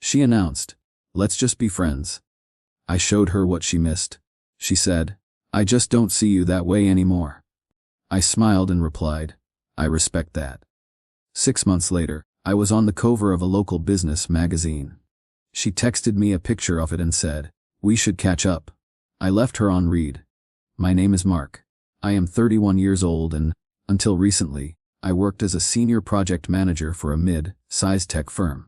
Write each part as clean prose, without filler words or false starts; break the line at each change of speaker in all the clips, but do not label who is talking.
She announced, "Let's just be friends." I showed her what she missed. She said, "I just don't see you that way anymore." I smiled and replied, "I respect that." 6 months later, I was on the cover of a local business magazine. She texted me a picture of it and said, "We should catch up." I left her on read. My name is Mark. I am 31 years old and, until recently, I worked as a senior project manager for a mid-sized tech firm.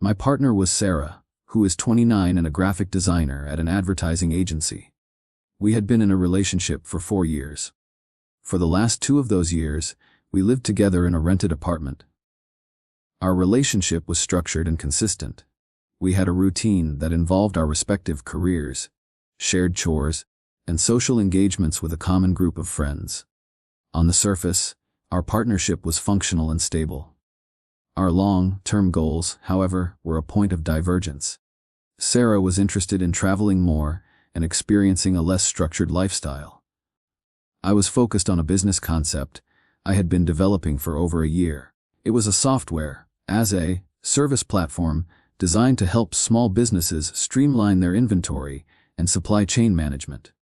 My partner was Sarah, who is 29 and a graphic designer at an advertising agency. We had been in a relationship for 4 years. For the last 2 of those years, we lived together in a rented apartment. Our relationship was structured and consistent. We had a routine that involved our respective careers, shared chores, and social engagements with a common group of friends. On the surface, our partnership was functional and stable. Our long-term goals, however, were a point of divergence. Sarah was interested in traveling more and experiencing a less structured lifestyle. I was focused on a business concept I had been developing for over a year. It was a software, as a service platform, designed to help small businesses streamline their inventory and supply chain management.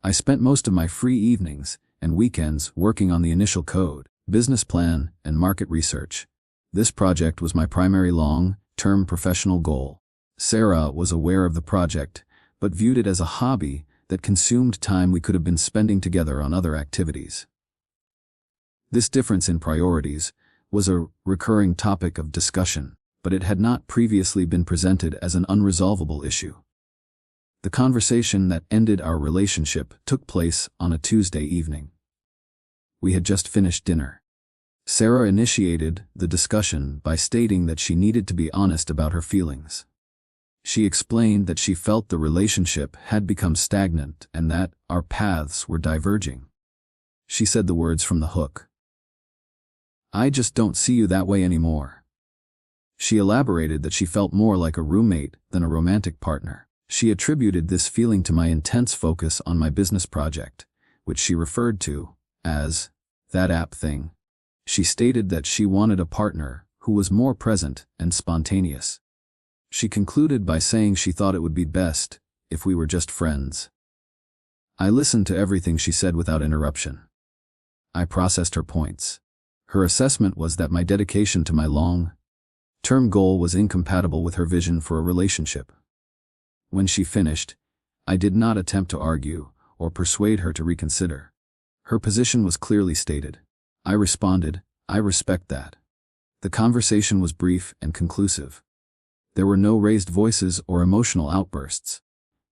I spent most of my free evenings and weekends working on the initial code, business plan, and market research. This project was my primary long-term professional goal. Sarah was aware of the project, but viewed it as a hobby that consumed time we could have been spending together on other activities. This difference in priorities was a recurring topic of discussion, but it had not previously been presented as an unresolvable issue. The conversation that ended our relationship took place on a Tuesday evening. We had just finished dinner. Sarah initiated the discussion by stating that she needed to be honest about her feelings. She explained that she felt the relationship had become stagnant and that our paths were diverging. She said the words from the hook, "I just don't see you that way anymore." She elaborated that she felt more like a roommate than a romantic partner. She attributed this feeling to my intense focus on my business project, which she referred to as that app thing. She stated that she wanted a partner who was more present and spontaneous. She concluded by saying she thought it would be best if we were just friends. I listened to everything she said without interruption. I processed her points. Her assessment was that my dedication to my long-term goal was incompatible with her vision for a relationship. When she finished, I did not attempt to argue or persuade her to reconsider. Her position was clearly stated. I responded, "I respect that." The conversation was brief and conclusive. There were no raised voices or emotional outbursts.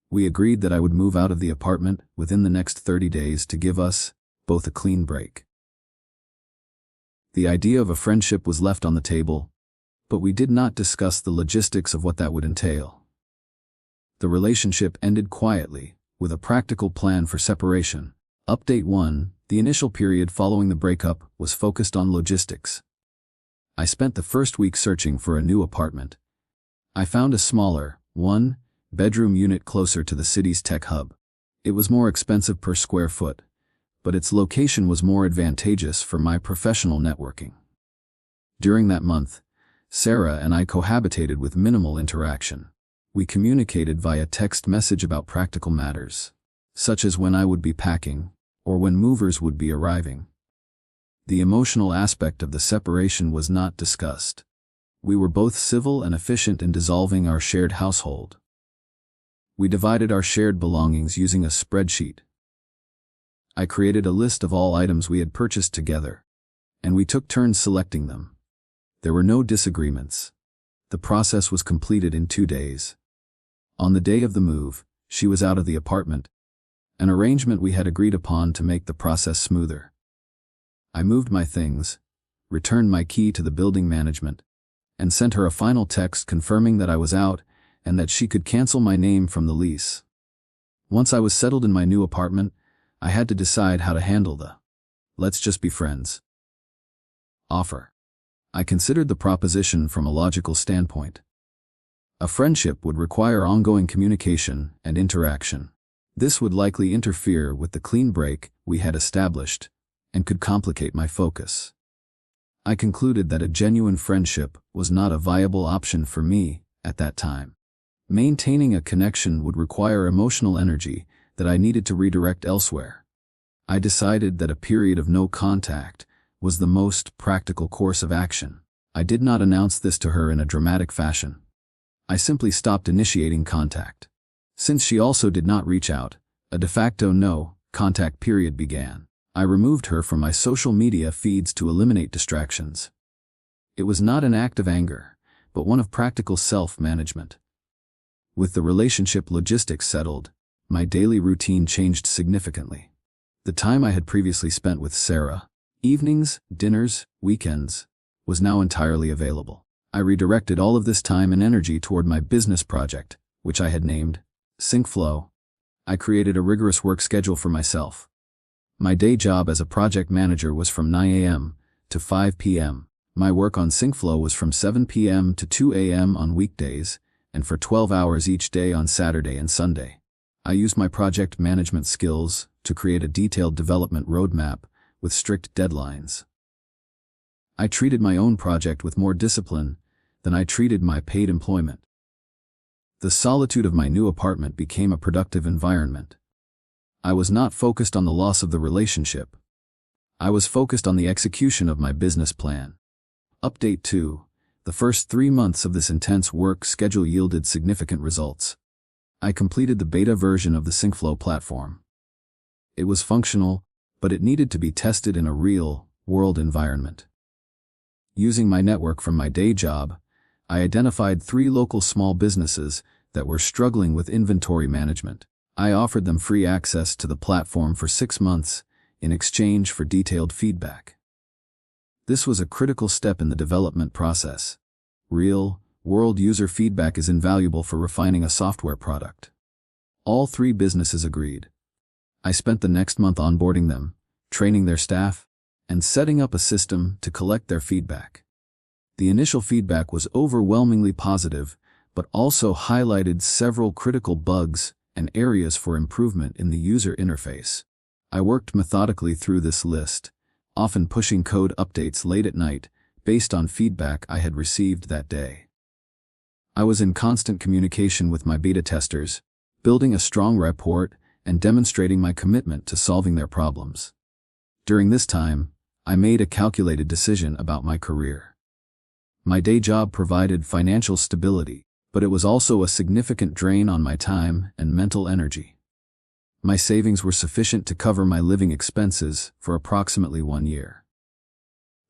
We agreed that I would move out of the apartment within the next 30 days to give us both a clean break. The idea of a friendship was left on the table, but we did not discuss the logistics of what that would entail. The relationship ended quietly, with a practical plan for separation. Update 1: The initial period following the breakup was focused on logistics. I spent the first week searching for a new apartment. I found a smaller, 1-bedroom unit closer to the city's tech hub. It was more expensive per square foot, but its location was more advantageous for my professional networking. During that month, Sarah and I cohabitated with minimal interaction. We communicated via text message about practical matters, such as when I would be packing, or when movers would be arriving. The emotional aspect of the separation was not discussed. We were both civil and efficient in dissolving our shared household. We divided our shared belongings using a spreadsheet. I created a list of all items we had purchased together, and we took turns selecting them. There were no disagreements. The process was completed in 2 days. On the day of the move, she was out of the apartment, an arrangement we had agreed upon to make the process smoother. I moved my things, returned my key to the building management, and sent her a final text confirming that I was out and that she could cancel my name from the lease. Once I was settled in my new apartment, I had to decide how to handle the "let's just be friends" offer. I considered the proposition from a logical standpoint. A friendship would require ongoing communication and interaction. This would likely interfere with the clean break we had established and could complicate my focus. I concluded that a genuine friendship was not a viable option for me at that time. Maintaining a connection would require emotional energy that I needed to redirect elsewhere. I decided that a period of no contact was the most practical course of action. I did not announce this to her in a dramatic fashion. I simply stopped initiating contact. Since she also did not reach out, a de facto no contact period began. I removed her from my social media feeds to eliminate distractions. It was not an act of anger, but one of practical self-management. With the relationship logistics settled, my daily routine changed significantly. The time I had previously spent with Sarah, evenings, dinners, weekends, was now entirely available. I redirected all of this time and energy toward my business project, which I had named SyncFlow. I created a rigorous work schedule for myself. My day job as a project manager was from 9 a.m. to 5 p.m. My work on SyncFlow was from 7 p.m. to 2 a.m. on weekdays, and for 12 hours each day on Saturday and Sunday. I used my project management skills to create a detailed development roadmap with strict deadlines. I treated my own project with more discipline than I treated my paid employment. The solitude of my new apartment became a productive environment. I was not focused on the loss of the relationship. I was focused on the execution of my business plan. Update 2. The first 3 months of this intense work schedule yielded significant results. I completed the beta version of the SyncFlow platform. It was functional, but it needed to be tested in a real-world environment. Using my network from my day job, I identified 3 local small businesses that were struggling with inventory management. I offered them free access to the platform for 6 months in exchange for detailed feedback. This was a critical step in the development process. Real-world user feedback is invaluable for refining a software product. All 3 businesses agreed. I spent the next month onboarding them, training their staff, and setting up a system to collect their feedback. The initial feedback was overwhelmingly positive, but also highlighted several critical bugs and areas for improvement in the user interface. I worked methodically through this list, often pushing code updates late at night based on feedback I had received that day. I was in constant communication with my beta testers, building a strong rapport and demonstrating my commitment to solving their problems. During this time, I made a calculated decision about my career. My day job provided financial stability, but it was also a significant drain on my time and mental energy. My savings were sufficient to cover my living expenses for approximately 1 year.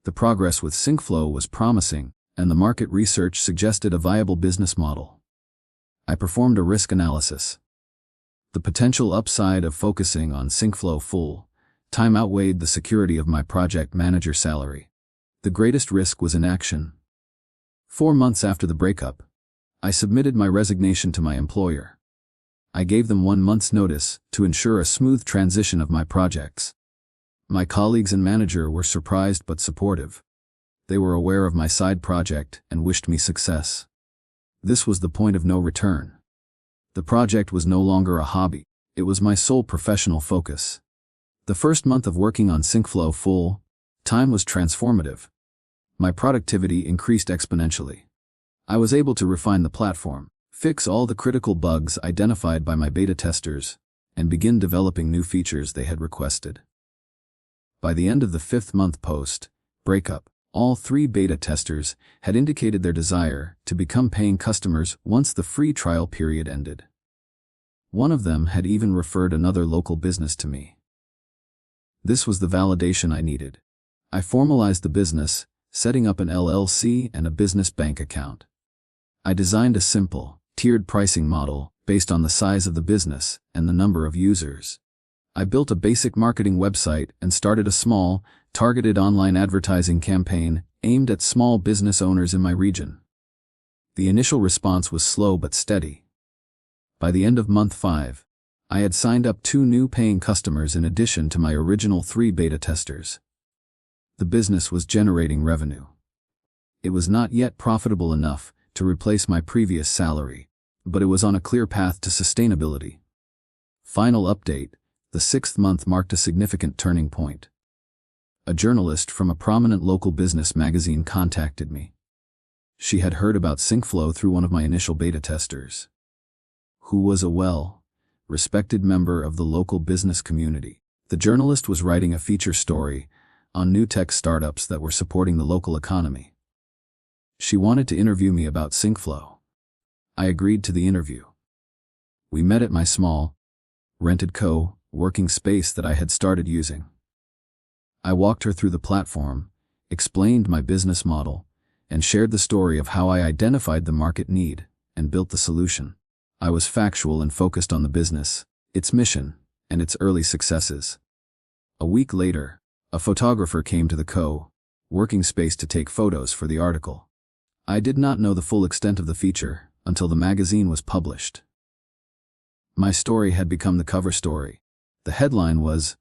The progress with SyncFlow was promising, and the market research suggested a viable business model. I performed a risk analysis. The potential upside of focusing on SyncFlow full-time outweighed the security of my project manager salary. The greatest risk was inaction. 4 months after the breakup, I submitted my resignation to my employer. I gave them 1 month's notice to ensure a smooth transition of my projects. My colleagues and manager were surprised but supportive. They were aware of my side project and wished me success. This was the point of no return. The project was no longer a hobby, it was my sole professional focus. The first month of working on SyncFlow full-time was transformative. My productivity increased exponentially. I was able to refine the platform, fix all the critical bugs identified by my beta testers, and begin developing new features they had requested. By the end of the 5th month post-breakup, all 3 beta testers had indicated their desire to become paying customers once the free trial period ended. One of them had even referred another local business to me. This was the validation I needed. I formalized the business, setting up an LLC and a business bank account. I designed a simple, tiered pricing model based on the size of the business and the number of users. I built a basic marketing website and started a small, targeted online advertising campaign aimed at small business owners in my region. The initial response was slow but steady. By the end of month 5, I had signed up 2 new paying customers in addition to my original 3 beta testers. The business was generating revenue. It was not yet profitable enough to replace my previous salary, but it was on a clear path to sustainability. Final update: the 6th month marked a significant turning point. A journalist from a prominent local business magazine contacted me. She had heard about SyncFlow through one of my initial beta testers, who was a well-respected member of the local business community. The journalist was writing a feature story on new tech startups that were supporting the local economy. She wanted to interview me about SyncFlow. I agreed to the interview. We met at my small, rented co-working space that I had started using. I walked her through the platform, explained my business model, and shared the story of how I identified the market need and built the solution. I was factual and focused on the business, its mission, and its early successes. A week later, a photographer came to the co-working space to take photos for the article. I did not know the full extent of the feature until the magazine was published. My story had become the cover story. The headline was,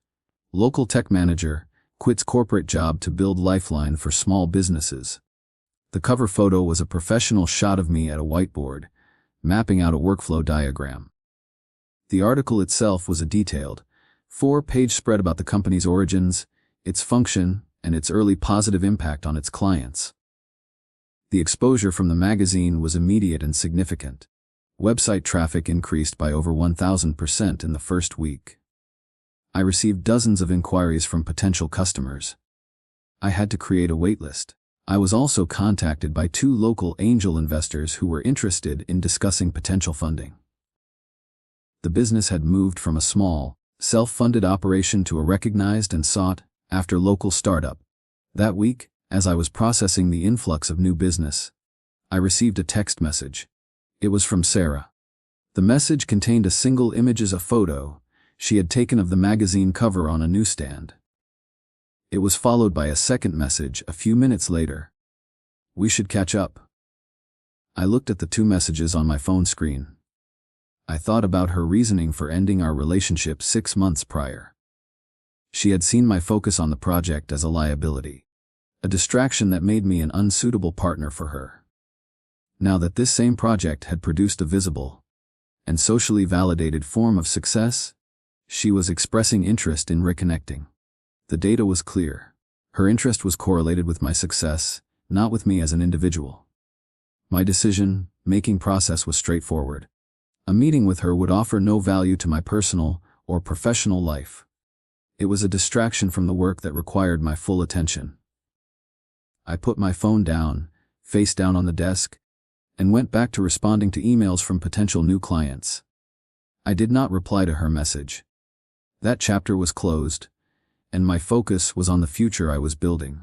"Local Tech Manager Quits Corporate Job to Build Lifeline for Small Businesses." The cover photo was a professional shot of me at a whiteboard, mapping out a workflow diagram. The article itself was a detailed, 4-page spread about the company's origins, its function, and its early positive impact on its clients. The exposure from the magazine was immediate and significant. Website traffic increased by over 1,000% in the first week. I received dozens of inquiries from potential customers. I had to create a waitlist. I was also contacted by 2 local angel investors who were interested in discussing potential funding. The business had moved from a small, self-funded operation to a recognized and sought-after local startup. That week, as I was processing the influx of new business, I received a text message. It was from Sarah. The message contained a single image as a photo she had taken of the magazine cover on a newsstand. It was followed by a second message a few minutes later. "We should catch up." I looked at the 2 messages on my phone screen. I thought about her reasoning for ending our relationship 6 months prior. She had seen my focus on the project as a liability, a distraction that made me an unsuitable partner for her. Now that this same project had produced a visible and socially validated form of success, she was expressing interest in reconnecting. The data was clear. Her interest was correlated with my success, not with me as an individual. My decision-making process was straightforward. A meeting with her would offer no value to my personal or professional life. It was a distraction from the work that required my full attention. I put my phone down, face down on the desk, and went back to responding to emails from potential new clients. I did not reply to her message. That chapter was closed, and my focus was on the future I was building.